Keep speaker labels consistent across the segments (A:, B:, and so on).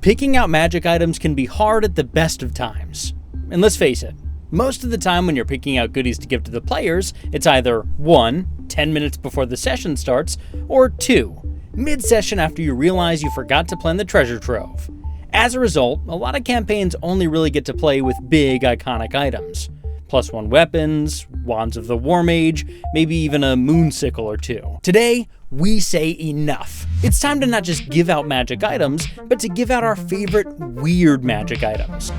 A: Picking out magic items can be hard at the best of times. And let's face it, most of the time when you're picking out goodies to give to the players, it's either 1, 10 minutes before the session starts, or 2, mid-session after you realize you forgot to plan the treasure trove. As a result, a lot of campaigns only really get to play with big, iconic items. +1 weapons, wands of the war mage, maybe even a moonsicle or 2. Today, we say enough. It's time to not just give out magic items, but to give out our favorite weird magic items.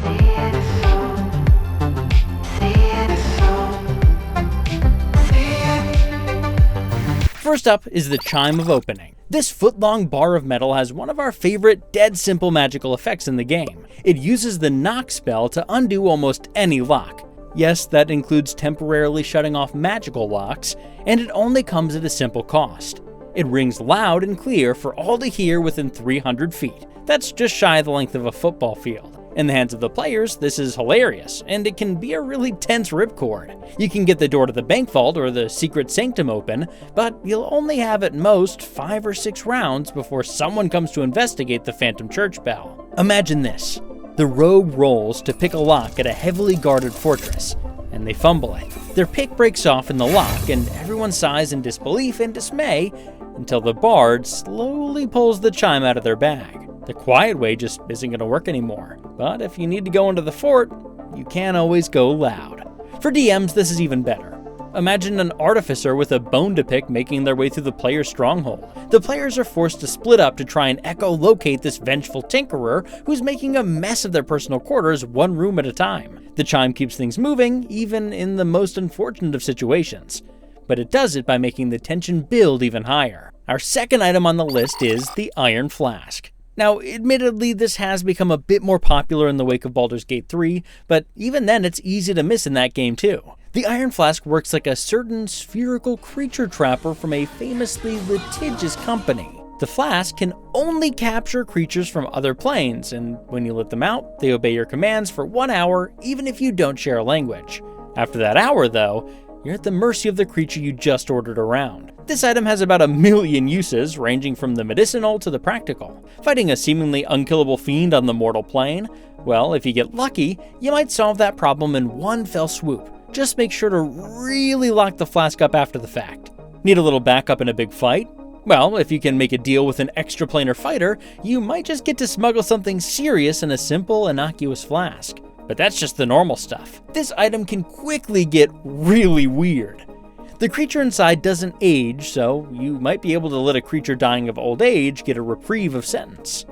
A: First up is the Chime of Opening. This foot-long bar of metal has one of our favorite dead simple magical effects in the game. It uses the knock spell to undo almost any lock. Yes, that includes temporarily shutting off magical locks, and it only comes at a simple cost. It rings loud and clear for all to hear within 300 feet. That's just shy of the length of a football field. In the hands of the players, this is hilarious, and it can be a really tense ripcord. You can get the door to the bank vault or the secret sanctum open, but you'll only have at most 5 or 6 rounds before someone comes to investigate the phantom church bell. Imagine this. The rogue rolls to pick a lock at a heavily guarded fortress, and they fumble it. Their pick breaks off in the lock, and everyone sighs in disbelief and dismay until the bard slowly pulls the chime out of their bag. The quiet way just isn't going to work anymore. But if you need to go into the fort, you can't always go loud. For DMs, this is even better. Imagine an artificer with a bone to pick making their way through the player's stronghold. The players are forced to split up to try and echolocate this vengeful tinkerer who's making a mess of their personal quarters one room at a time. The chime keeps things moving, even in the most unfortunate of situations. But it does it by making the tension build even higher. Our second item on the list is the Iron Flask. Now, admittedly, this has become a bit more popular in the wake of Baldur's Gate 3, but even then it's easy to miss in that game too. The Iron Flask works like a certain spherical creature trapper from a famously litigious company. The flask can only capture creatures from other planes, and when you let them out, they obey your commands for 1 hour, even if you don't share a language. After that hour, though, you're at the mercy of the creature you just ordered around. This item has about 1 million uses, ranging from the medicinal to the practical. Fighting a seemingly unkillable fiend on the mortal plane? Well, if you get lucky, you might solve that problem in one fell swoop. Just make sure to really lock the flask up after the fact. Need a little backup in a big fight? Well, if you can make a deal with an extraplanar fighter, you might just get to smuggle something serious in a simple, innocuous flask. But that's just the normal stuff. This item can quickly get really weird. The creature inside doesn't age, so you might be able to let a creature dying of old age get a reprieve of sentence.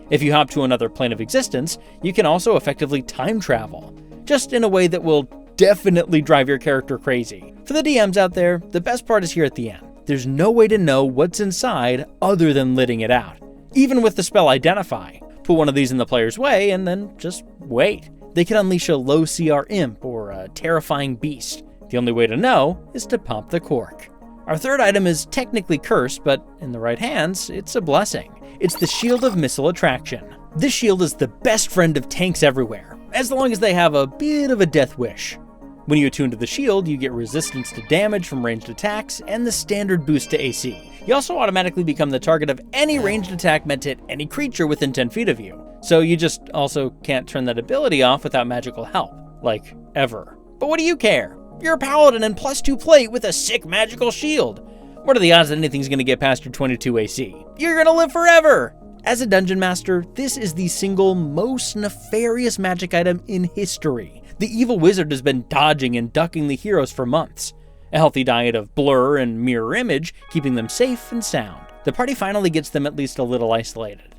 A: If you hop to another plane of existence, you can also effectively time travel, just in a way that will definitely drive your character crazy. For the DMs out there, the best part is here at the end. There's no way to know what's inside other than letting it out. Even with the spell Identify, put one of these in the player's way and then just wait. They can unleash a low CR imp or a terrifying beast. The only way to know is to pop the cork. Our third item is technically cursed, but in the right hands, it's a blessing. It's the Shield of Missile Attraction. This shield is the best friend of tanks everywhere, as long as they have a bit of a death wish. When you attune to the shield, you get resistance to damage from ranged attacks and the standard boost to AC. You also automatically become the target of any ranged attack meant to hit any creature within 10 feet of you. So you just also can't turn that ability off without magical help. Like, ever. But what do you care? You're a paladin and +2 plate with a sick magical shield. What are the odds that anything's gonna get past your 22 AC? You're gonna live forever! As a dungeon master, this is the single most nefarious magic item in history. The evil wizard has been dodging and ducking the heroes for months. A healthy diet of blur and mirror image, keeping them safe and sound. The party finally gets them at least a little isolated.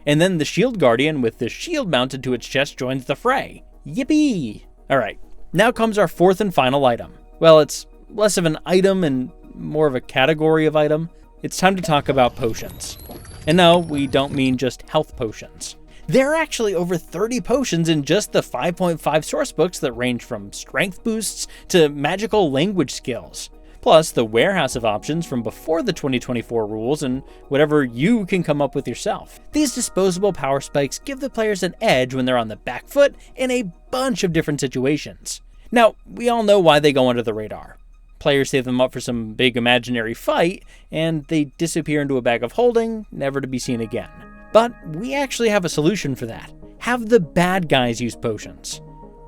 A: And then the shield guardian with the shield mounted to its chest joins the fray. Yippee! Alright, now comes our fourth and final item. Well, it's less of an item and more of a category of item. It's time to talk about potions. And no, we don't mean just health potions. There are actually over 30 potions in just the 5.5 sourcebooks that range from strength boosts to magical language skills. Plus the warehouse of options from before the 2024 rules and whatever you can come up with yourself. These disposable power spikes give the players an edge when they're on the back foot in a bunch of different situations. Now, we all know why they go under the radar. Players save them up for some big imaginary fight, and they disappear into a bag of holding, never to be seen again. But we actually have a solution for that. Have the bad guys use potions.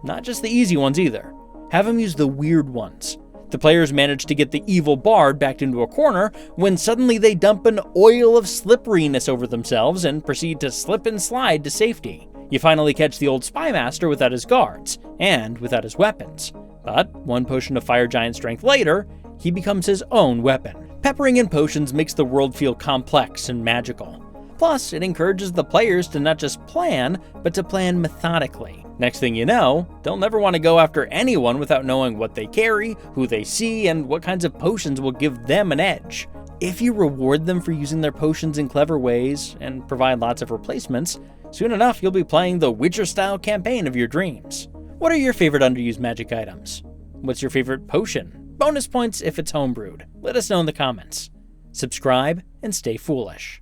A: Not just the easy ones either. Have them use the weird ones. The players manage to get the evil bard backed into a corner when suddenly they dump an oil of slipperiness over themselves and proceed to slip and slide to safety. You finally catch the old spy master without his guards, and without his weapons. But one potion of fire giant strength later, he becomes his own weapon. Peppering in potions makes the world feel complex and magical. Plus, it encourages the players to not just plan, but to plan methodically. Next thing you know, they'll never want to go after anyone without knowing what they carry, who they see, and what kinds of potions will give them an edge. If you reward them for using their potions in clever ways, and provide lots of replacements, soon enough you'll be playing the Witcher-style campaign of your dreams. What are your favorite underused magic items? What's your favorite potion? Bonus points if it's homebrewed. Let us know in the comments. Subscribe and stay foolish.